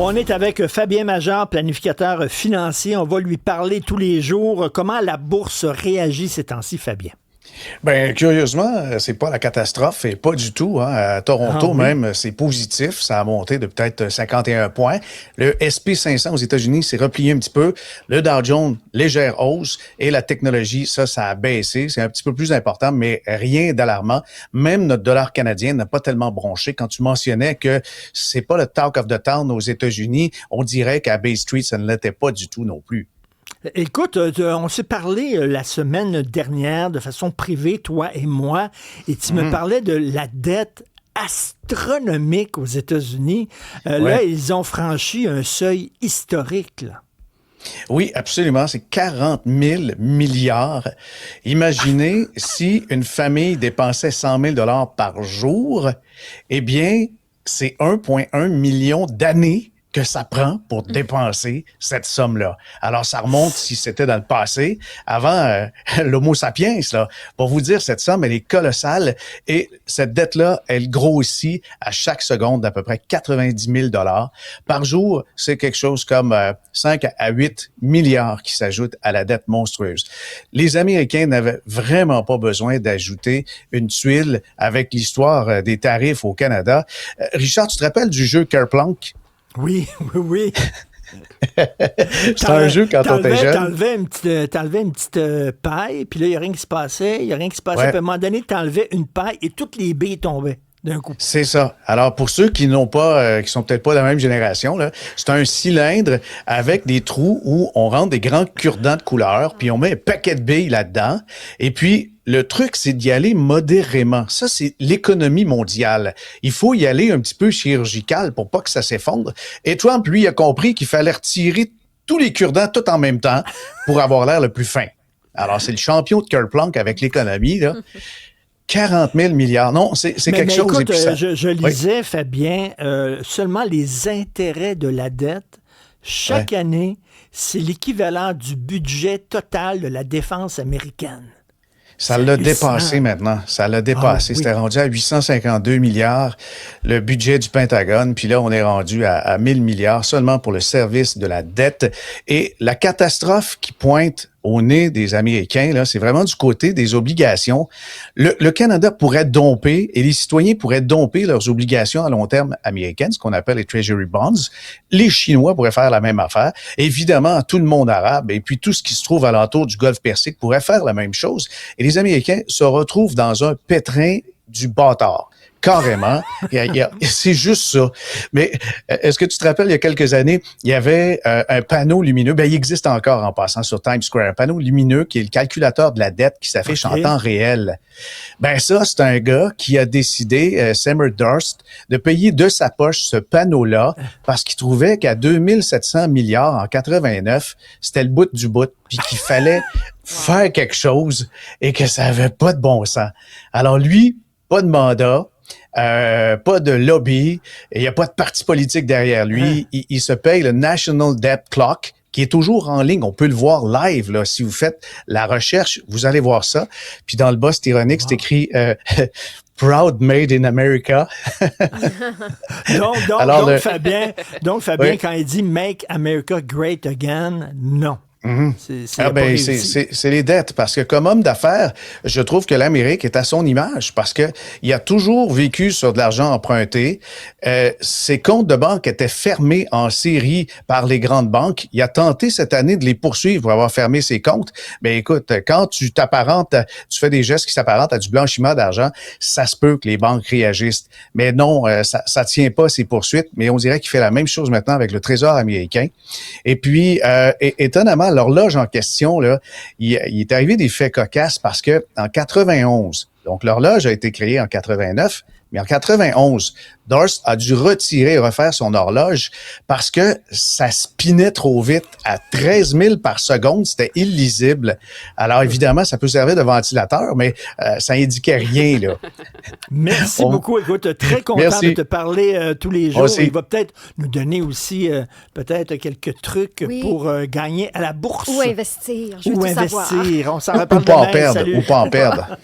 On est avec Fabien Major, planificateur financier. On va lui parler tous les jours. Comment la bourse réagit ces temps-ci, Fabien? Ben, curieusement, c'est pas la catastrophe, et pas du tout, hein. À Toronto, Oui? même, c'est positif. Ça a monté de peut-être 51 points. Le SP 500 aux États-Unis s'est replié un petit peu. Le Dow Jones, légère hausse. Et la technologie, ça a baissé. C'est un petit peu plus important, mais rien d'alarmant. Même notre dollar canadien n'a pas tellement bronché. Quand tu mentionnais que c'est pas le talk of the town aux États-Unis, on dirait qu'à Bay Street, ça ne l'était pas du tout non plus. Écoute, on s'est parlé la semaine dernière de façon privée, toi et moi, et tu me parlais de la dette astronomique aux États-Unis. Là, Ouais. ils ont franchi un seuil historique, là. Oui, absolument. C'est 40 000 milliards. Imaginez si une famille dépensait 100 000 par jour, eh bien, c'est 1,1 million d'années que ça prend pour dépenser cette somme-là. Alors, ça remonte, si c'était dans le passé, avant l'Homo sapiens, là. Pour vous dire, cette somme, elle est colossale et cette dette-là, elle grossit à chaque seconde d'à peu près 90 000 par jour. C'est quelque chose comme 5 à 8 milliards qui s'ajoutent à la dette monstrueuse. Les Américains n'avaient vraiment pas besoin d'ajouter une tuile avec l'histoire des tarifs au Canada. Richard, tu te rappelles du jeu Kerplunk? Oui, oui, oui. C'était un jeu quand on était jeune. T'enlevais une petite paille, puis là, il n'y a rien qui se passait. Il n'y a rien qui se passait. Ouais. Puis à un moment donné, t'enlevais une paille et toutes les billes tombaient d'un coup. C'est ça. Alors, pour ceux qui n'ont pas, qui sont peut-être pas de la même génération, là, c'est un cylindre avec des trous où on rentre des grands cure-dents de couleur, puis on met un paquet de billes là-dedans. Et puis, le truc, c'est d'y aller modérément. Ça, c'est l'économie mondiale. Il faut y aller un petit peu chirurgical pour pas que ça s'effondre. Et Trump, lui, a compris qu'il fallait retirer tous les cure-dents tout en même temps pour avoir l'air le plus fin. Alors, c'est le champion de Kerplunk avec l'économie, là. 40 000 milliards. Non, c'est quelque chose. Écoute, Et puis ça... je Oui. lisais, Fabien, seulement les intérêts de la dette, chaque année, c'est l'équivalent du budget total de la défense américaine. Ça C'est l'a hallucinant. dépassé maintenant. Ça l'a dépassé. Ah, oui. C'était rendu à 852 milliards, le budget du Pentagone. Puis là, on est rendu à 1000 milliards seulement pour le service de la dette. Et la catastrophe qui pointe au nez des Américains, là, c'est vraiment du côté des obligations. Le Canada pourrait domper et les citoyens pourraient domper leurs obligations à long terme américaines, ce qu'on appelle les Treasury Bonds. Les Chinois pourraient faire la même affaire. Évidemment, tout le monde arabe et puis tout ce qui se trouve alentour du Golfe Persique pourrait faire la même chose. Et les Américains se retrouvent dans un pétrin du bâtard. Carrément. C'est juste ça. Mais est-ce que tu te rappelles, il y a quelques années, il y avait un panneau lumineux, il existe encore en passant sur Times Square, un panneau lumineux qui est le calculateur de la dette qui s'affiche en temps réel. Ça, c'est un gars qui a décidé, Seymour Durst, de payer de sa poche ce panneau-là parce qu'il trouvait qu'à 2700 milliards en 89, c'était le bout du bout, puis qu'il fallait faire quelque chose et que ça avait pas de bon sens. Alors lui, pas de mandat, pas de lobby, il n'y a pas de parti politique derrière lui. Il se paye le National Debt Clock, qui est toujours en ligne. On peut le voir live, là. Si vous faites la recherche, vous allez voir ça. Puis dans le bas, c'est ironique, c'est écrit Proud Made in America. Fabien, Oui. quand il dit Make America Great Again, non. C'est C'est les dettes, parce que comme homme d'affaires, je trouve que l'Amérique est à son image, parce que il a toujours vécu sur de l'argent emprunté. Ses comptes de banque étaient fermés en série par les grandes banques. Il a tenté cette année de les poursuivre pour avoir fermé ses comptes. Mais écoute, quand tu fais des gestes qui s'apparentent à du blanchiment d'argent, ça se peut que les banques réagissent. Mais non, ça tient pas ces poursuites. Mais on dirait qu'il fait la même chose maintenant avec le Trésor américain. Et puis, étonnamment, l'horloge en question, là, il est arrivé des faits cocasses parce que en 91, donc l'horloge a été créée en 89, mais en 91, Durst a dû retirer et refaire son horloge parce que ça spinait trop vite à 13 000 par seconde. C'était illisible. Alors, évidemment, ça peut servir de ventilateur, mais ça indiquait rien, là. Merci beaucoup. Écoute, très content Merci. de te parler tous les jours. Aussi. Il va peut-être nous donner aussi peut-être quelques trucs pour gagner à la bourse. Ou investir, je veux Ou tout savoir. investir. On s'en reparle Ou pas en demain. perdre. Salut. Ou pas en perdre.